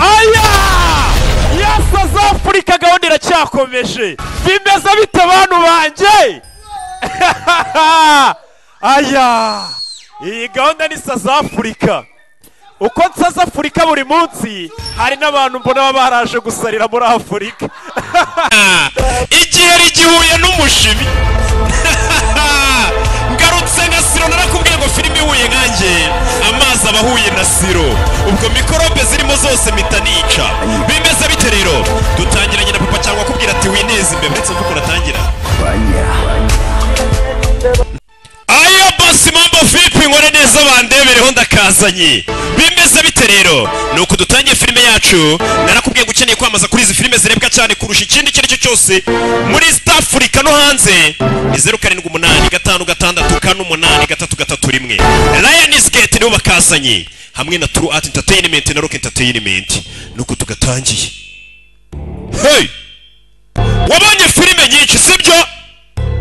aya yasa za Afurika gahunda iracyakomeje bimeze bite bantu banjye aya iyi gahunda ni South Africa uko South Africa buri munsi hari n'abantu mbona baba baraje gusarira muri Afurika igihe rigihuye n'umushimi ngarutse nka Siro narakubwiye ngo filime ihuye nkanjye amazi abahuye na Siro ubwo mikorobe zirimo zose mitanica bimeze bite rero dutangiranye na papa cyangwa kubwira ati wineze imbere ndetse mvuko natangira ayo basi mambo vipi nkore neza bandebereho ndakazanye bimeze bite rero nuko dutangiye filime yacu narakubwiye gukeneye kwamaza kuri izi filime zirebwa cyane kurusha ikindi cyo cyose muri East Africa no hanze ni 0785688331 Lionsgate nibo bakazanye hamwe na True Art Entertainment na Rock Entertainment nuko tugatangiye hey wabonye filime nyinshi sibyo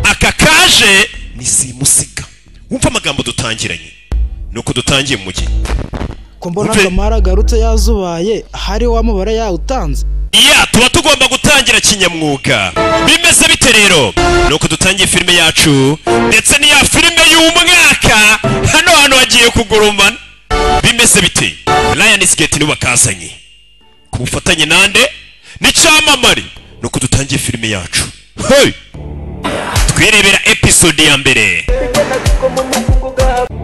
aka kaje ni simusiga wumva amagambo dutangiranye nuko dutangiye mu mugi ko mbona Kamara garutse yazubaye hari wa mubare yawutanze iya tuba tugomba gutangira kinyamwuga bimeze bite rero nuko dutangiye filime yacu ndetse ni ya filime y'umwaka hano hagiye kugurumana bimeze bite Lionsgate nibo bakazanye ku bufatanye nande ni cyamamare nuko dutangiye filime yacu hey twirebera episode ya mbere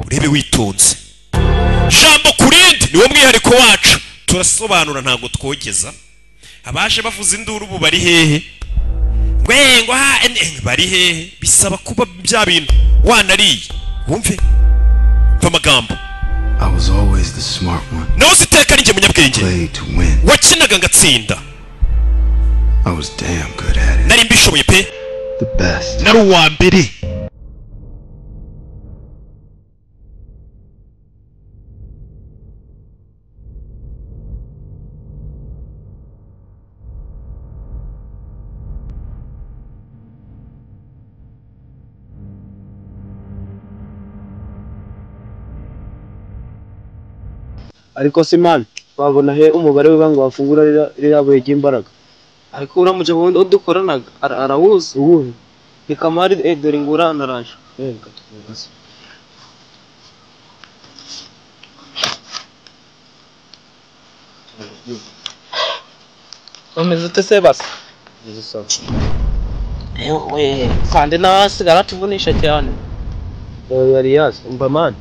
urebe witonze jambo kurindi niwo mwihariko wacu turasobanura ntago twogeza abaje bavuza induru ubu bari hehe ngwengo bari hehe bisaba kuba bya bintu wanariye wumve amagambo I was always the smart one. No siteka ninjye munyabwenge wakinaga ngatsinda I was damn good at it. nari mbishoboye pe The best. nari uwa mbere ariko se man babona he umubare w'ibanga wafungura rirabuye ry'imbaraga ariko uramuje bundi udukoranaga arawuzi ubu ni Kamari dore ngura naranje reka tuvuze umeze ute se basi nziza we kandi nasigara tuvunisha cyane yari yasi umva man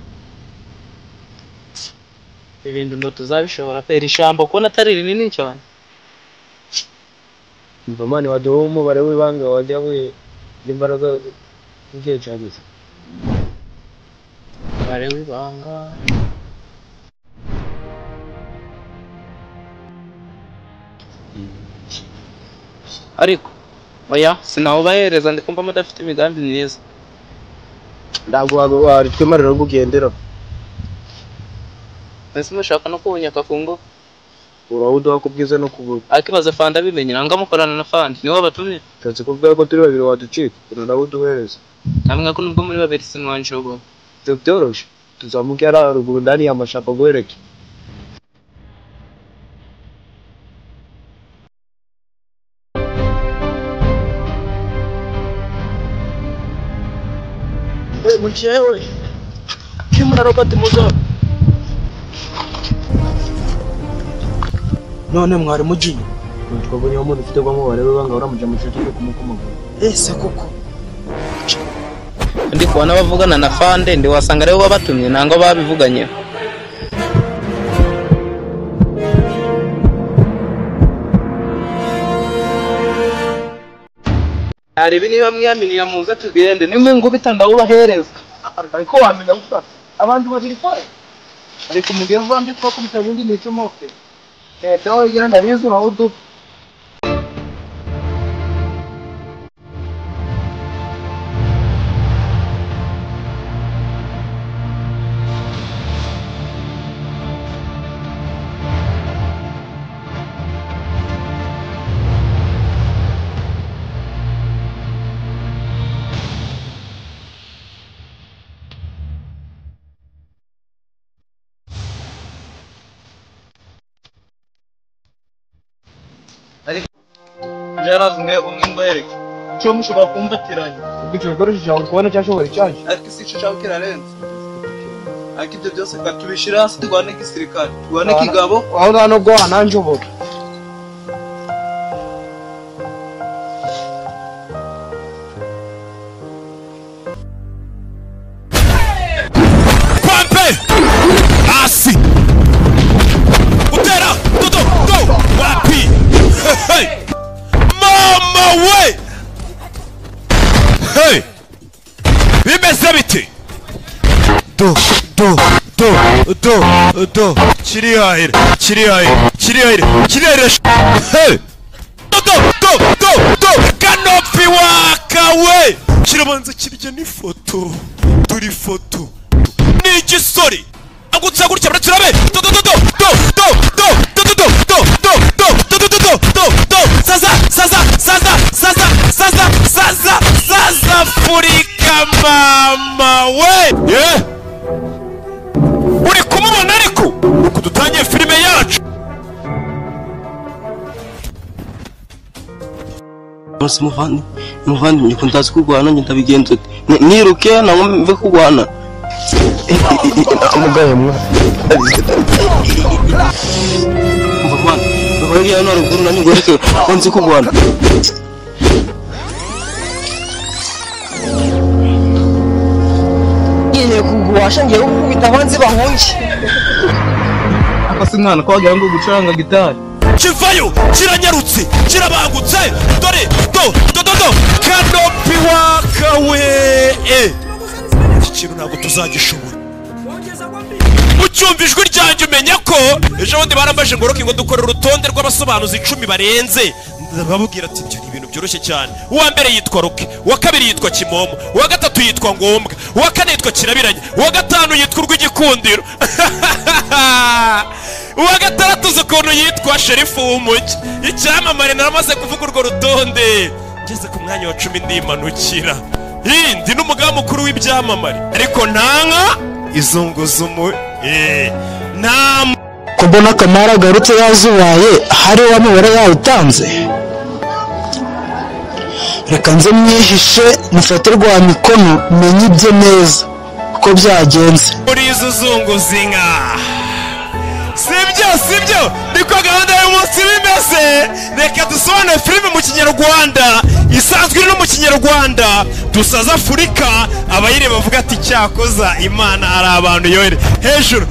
ibintu ndo tuzabishobora pe rishambo ko natari rinini cyane umva man waduha umubare w'ibanga wajya we n'imbaraga ngiye cyagize umubare w'ibanga ariko oya sinawubahereza ndikumva mudafite imigambi myiza ntabwo wari twemerera kugendera mbese mushaka no kubunyaka ku ngo urawuduha kubwiza no kubura akibaze fanda bimenye nanga mukorana na fanda niwe batumye tatse kubwira ko turi babiri waducika urawuduhereza namwe ko nubwo muri babiri sinwanje ubu byoroshye tuzamuke ari haruguru ndani y'amashapa guhereke Mchewe kimura Robert Muzo none mwari mugiye twabonye umuntu ufite kwa mubare w'ibanga uramuje mu cyiciro kumukomagura ese koko ndi kubona bavugana na fande ndi wasanga rero babatumye nanga babivuganye ari bini bamwe yaminiye muze tugende nimwe ngo bitanda ubahereza ariko wamenya gusa abantu babiri kwa ariko mugiye vandi ko kumita bindi nico moke tawo igira ndabizu na udu yarazimwe umwimbereke cyo mushobora kumbatiranya icyo gikoresho cyawe kubona cyashobora icyaje ariko isi cyo cyawe kirarenze ariko ibyo byose katubishira hasi turwane igisirikare turwane kigabo aho nta nubwo wananjobora hasi utera dodo wapi hey mama we hey bimeze biti do kirihahira hey do kanopi wakawe kirabanza kirya n'ifoto turi foto ni igisori agutsa gutya baraturabe saza furika mama we uri kumubona ariko uko dutangiye filime yacu bose muvandi nikundazi kurwana njye ndabigenza niruke nangwa mve kurwana umugaye mwa mvamana bari hano ruguru nani goreke konzi kurwana ngiye kugwasha ngiye gukubita abanzi bahunje akasi mwana ko wagira ngo gucuranga gitari kivayo kiranyarutse kirabangutse dore do kanopi wakawe iki kintu ntabwo tuzagishobora ucyumva ijwi ryanjye umenya ko ejo bundi barambaje ngo ngo dukore urutonde rw'abasobanuzi 10 barenze ndababwira ati ibyo ni ibintu byoroshye cyane uwa mbere yitwa Roke uwa kabiri yitwa Kimomo uwa gatatu yitwa Ngombwa uwa kane yitwa Kirabiranye uwa gatanu yitwa Urw'igikundiro uwa gatandatu ukuntu yitwa Sherifu w'umujyi icyamamare naramaze kuvuga urwo rutonde ngeze ku mwanya wa 10 ndimanukira ndi n'umugaba mukuru w'ibyamamare ariko ntanka izunguzumu kubona Kamara agarutse yazubaye hari wamubara yawutanze reka nze mwihishe mufate rwa mikono menye ibye neza uko byagenze muri izo zunguzinka sibyo niko gahunda y'umunsi bimeze reka dusobanure filime mu kinyarwanda isanzwe iri no mu kinyarwanda dusaza Afurika abayire bavuga ati cyakoza Imana ari abantu yohere hejuru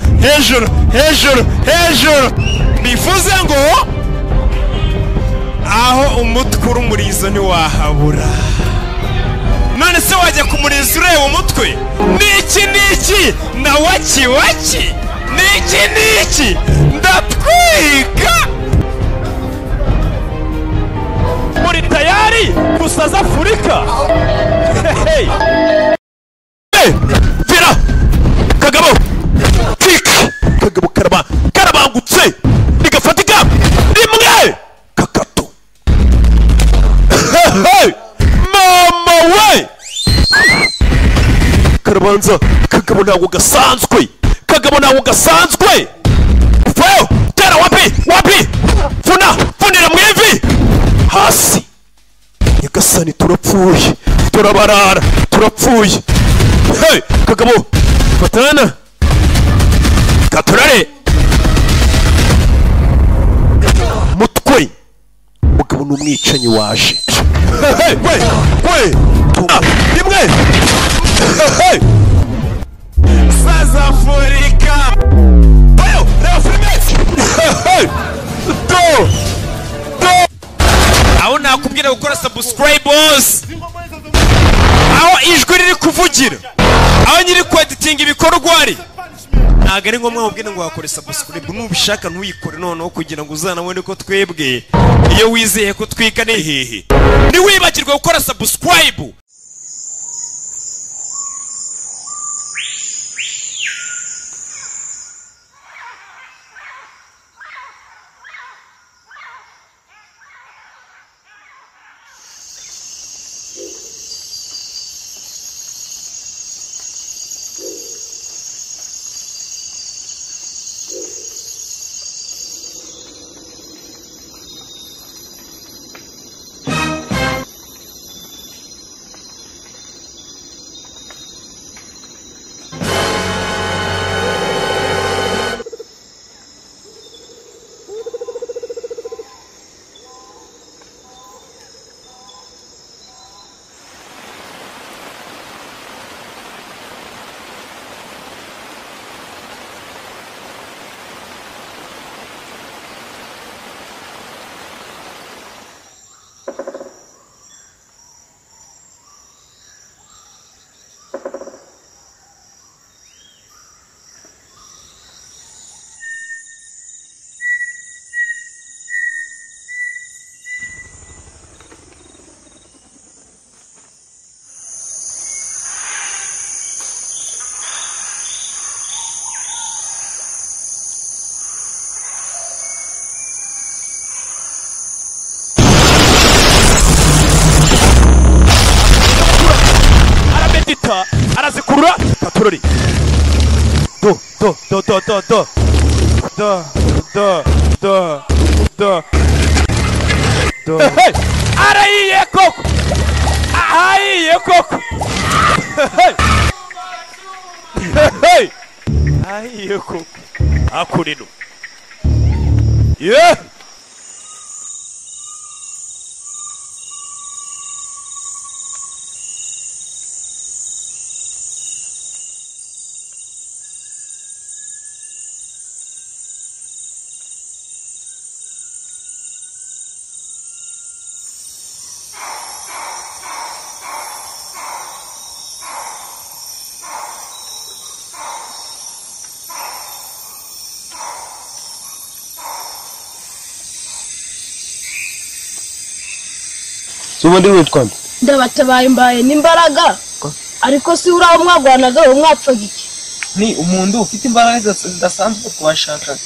bivuze ngo aho umutwe urumurizo ntiwahabura none se wajya kumuriza ureba umutwe niki na waki niki ndatwika muri tayari gusaza Afurika vira kagabo karabangutse nigafatika rimwe kakato mama we karabanza kagabo ntabwo gasanzwe uvayo tera wapi funira mu ivi hasi nyagasani turapfuye turabarara turapfuye hey kagabo fatana katurare mutwe mugabo n'umwicanyi waje rimwe saza Afurika aho nakubwira gukora subscribers aho ijwi riri kuvugira aho nyiri kweditinga ibikorwa ari ntabwo ari ngombwa mubwire ngo wakore subscribe nubishaka ntuyikore noneho kugira ngo uzanabone ko twebwe iyo wizeye ko twika ni hehe ntiwibagirwe gukora subscribe Contrôler. Do. Hey! Arahiye koko! Ahiye koko! Hey! Ahiye koko! Akurino. Yeah! Sumandi witwa nde? Ndabatabaye mbaye n'imbaraga ariko si uraho mwagwanaga mwapfaga iki? Ni umuntu ufite imbaraga zidasanzwe kubashaka.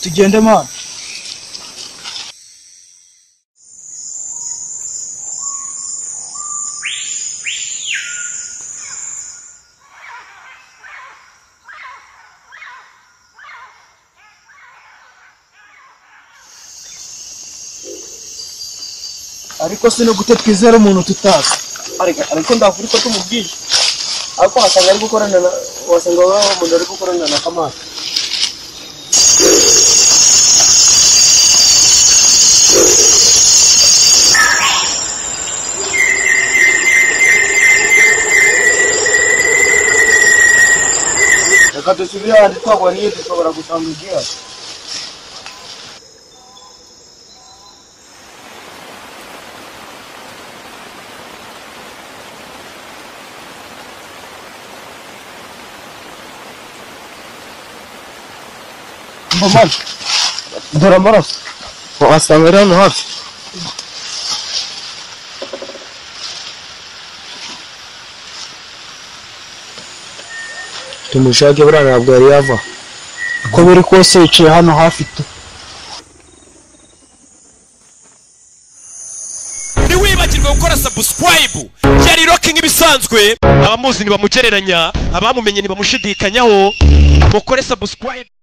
Tugende mana. Ariko sino gute twizera umuntu tutazi. Ariko ndakuri ko tumubwiye. Ariko asanga ari gukorana na wasanga baba umuntu ari gukorana na Kamana. Reka dusubire ahandi twagwaniye dushobora gusanga igihe. Mama, dora amaraso. Wasanga ari hano hafi. Tumushake buriya ntabwo yari yava. Uko biri kose yicaye hano hafi tu. Ntiwibagirwe gukora subscribe. Yari rocking ibisanzwe. Abamuzi ntibamugereranya, abamumenye ntibamushidikanyaho. Mukore subscribe.